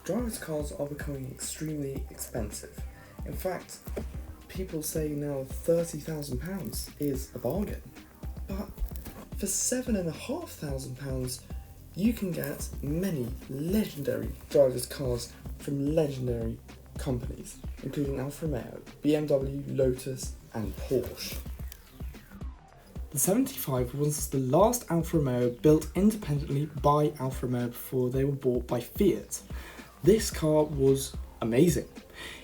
Driver's cars are becoming extremely expensive. In fact, people say now £30,000 is a bargain. But for £7,500, you can get many legendary driver's cars from legendary companies, including Alfa Romeo, BMW, Lotus and Porsche. The 75 was the last Alfa Romeo built independently by Alfa Romeo before they were bought by Fiat. This car was amazing.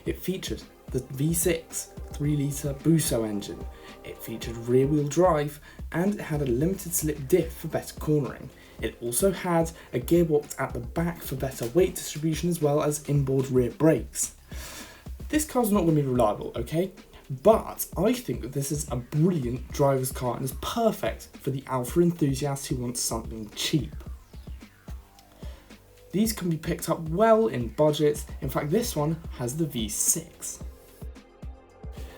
It featured the V6 3-litre Busso engine, it featured rear-wheel drive, and it had a limited slip diff for better cornering. It also had a gearbox at the back for better weight distribution as well as inboard rear brakes. This car's not going to be reliable, okay? But I think that this is a brilliant driver's car and is perfect for the Alfa enthusiast who wants something cheap. These can be picked up well in budget. In fact, this one has the V6.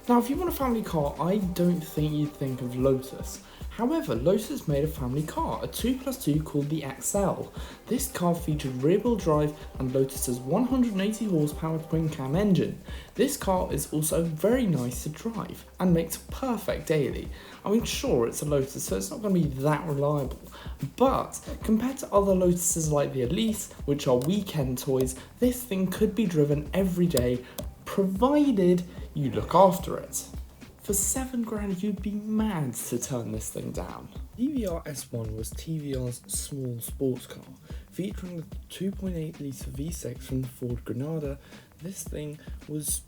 Now, if you want a family car, I don't think you'd think of Lotus. However, Lotus made a family car, a 2+2 called the XL. This car featured rear-wheel drive and Lotus's 180 horsepower twin-cam engine. This car is also very nice to drive and makes a perfect daily. I mean, sure, it's a Lotus, so it's not going to be that reliable, but compared to other Lotuses like the Elise, which are weekend toys, this thing could be driven every day, provided you look after it. For £7,000, you'd be mad to turn this thing down. TVR S1 was TVR's small sports car, featuring the 2.8-litre V6 from the Ford Granada. This thing was,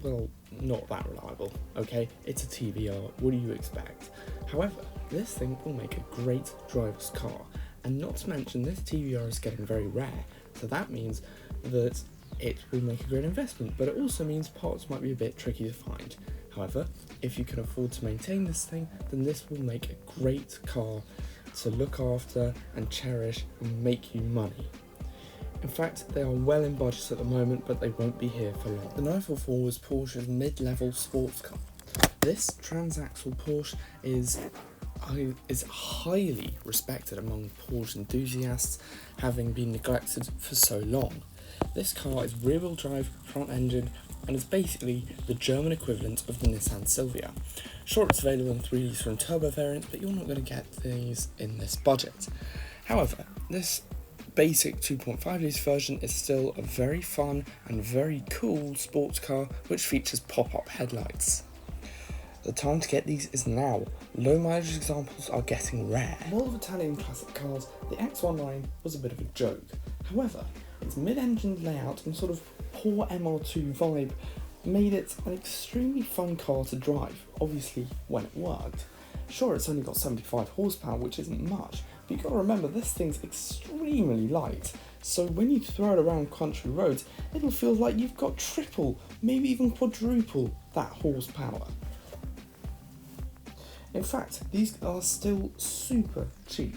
well, not that reliable, okay? It's a TVR, what do you expect? However, this thing will make a great driver's car, and not to mention this TVR is getting very rare, so that means that it will make a great investment, but it also means parts might be a bit tricky to find. However, if you can afford to maintain this thing, then this will make a great car to look after and cherish and make you money. In fact, they are well in budget at the moment, but they won't be here for long. The 944 was Porsche's mid-level sports car. This transaxle Porsche is highly respected among Porsche enthusiasts, having been neglected for so long. This car is rear-wheel drive, front engine, and is basically the German equivalent of the Nissan Silvia. Sure, it's available in 3-litre and turbo variants, but you're not going to get these in this budget. However, this basic 2.5-litre version is still a very fun and very cool sports car which features pop-up headlights. The time to get these is now. Low mileage examples are getting rare. In the world of Italian classic cars, the X19 was a bit of a joke. However, its mid-engine layout and sort of poor MR2 vibe made it an extremely fun car to drive, obviously when it worked. Sure, it's only got 75 horsepower, which isn't much, but you've got to remember this thing's extremely light, so when you throw it around country roads, it'll feel like you've got triple, maybe even quadruple that horsepower. In fact, these are still super cheap.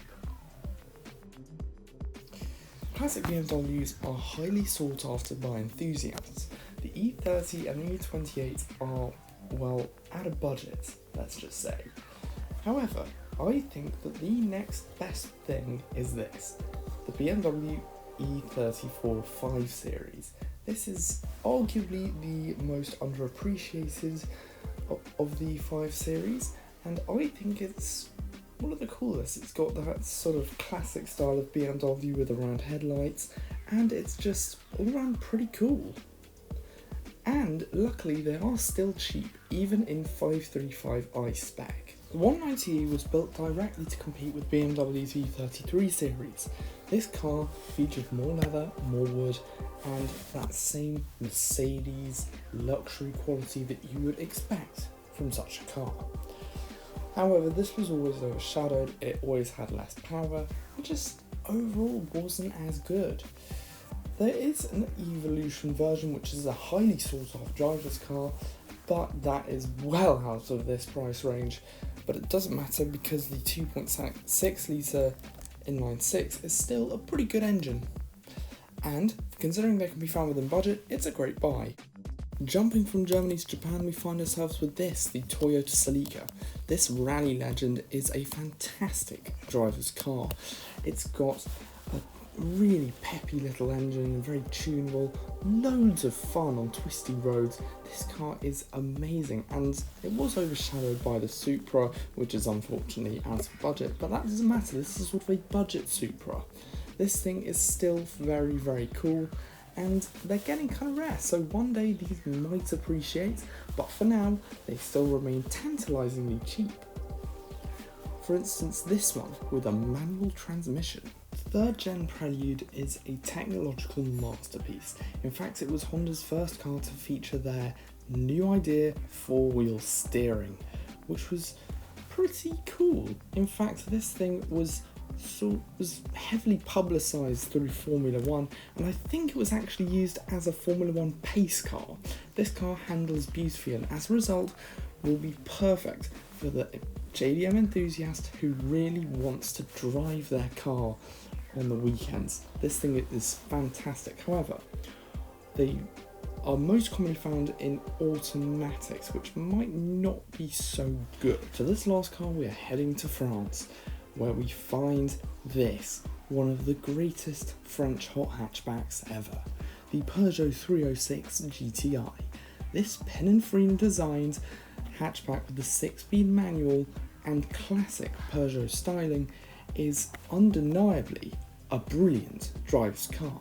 Classic BMWs are highly sought after by enthusiasts. The E30 and the E28 are, well, at a budget, let's just say. However, I think that the next best thing is this, the BMW E34 5 Series. This is arguably the most underappreciated of the 5 Series, and I think it's one of the coolest. It's got that sort of classic style of BMW with the round headlights, and it's just all around pretty cool. And luckily they are still cheap, even in 535i spec. The 190e was built directly to compete with BMW's E33 series. This car featured more leather, more wood, and that same Mercedes luxury quality that you would expect from such a car. However, this was always overshadowed, it always had less power, and just overall wasn't as good. There is an Evolution version which is a highly sought after driver's car, but that is well out of this price range. But it doesn't matter because the 2.6 litre inline-six is still a pretty good engine. And considering they can be found within budget, it's a great buy. Jumping from Germany to Japan, we find ourselves with this, the Toyota Celica. This rally legend is a fantastic driver's car. It's got a really peppy little engine and very tunable, loads of fun on twisty roads. This car is amazing, and it was overshadowed by the Supra, which is unfortunately out of budget, but that doesn't matter. This is sort of a budget Supra. This thing is still very, very cool, and they're getting kind of rare, so one day these might appreciate, but for now they still remain tantalisingly cheap. For instance, this one with a manual transmission. The 3rd gen Prelude is a technological masterpiece. In fact, it was Honda's first car to feature their new idea 4-wheel steering, which was pretty cool. In fact, this thing was heavily publicised through Formula 1, and I think it was actually used as a Formula 1 pace car. This car handles beautifully, and as a result will be perfect for the JDM enthusiast who really wants to drive their car on the weekends. This thing is fantastic. However, they are most commonly found in automatics, which might not be so good. For this last car, we are heading to France, where we find this, one of the greatest French hot hatchbacks ever, the Peugeot 306 GTI. This Pininfarina designed hatchback with the 6-speed manual and classic Peugeot styling is undeniably a brilliant driver's car.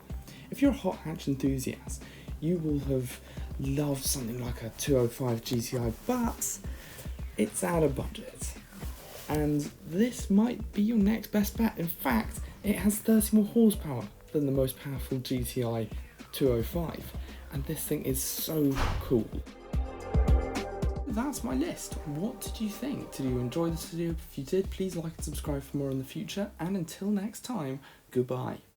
If you're a hot hatch enthusiast, you will have loved something like a 205 GTI, but it's out of budget. And this might be your next best bet. In fact, it has 30 more horsepower than the most powerful GTI 205, and this thing is so cool. That's my list. What did you think? Did you enjoy this video? If you did, please like and subscribe for more in the future, and until next time, goodbye.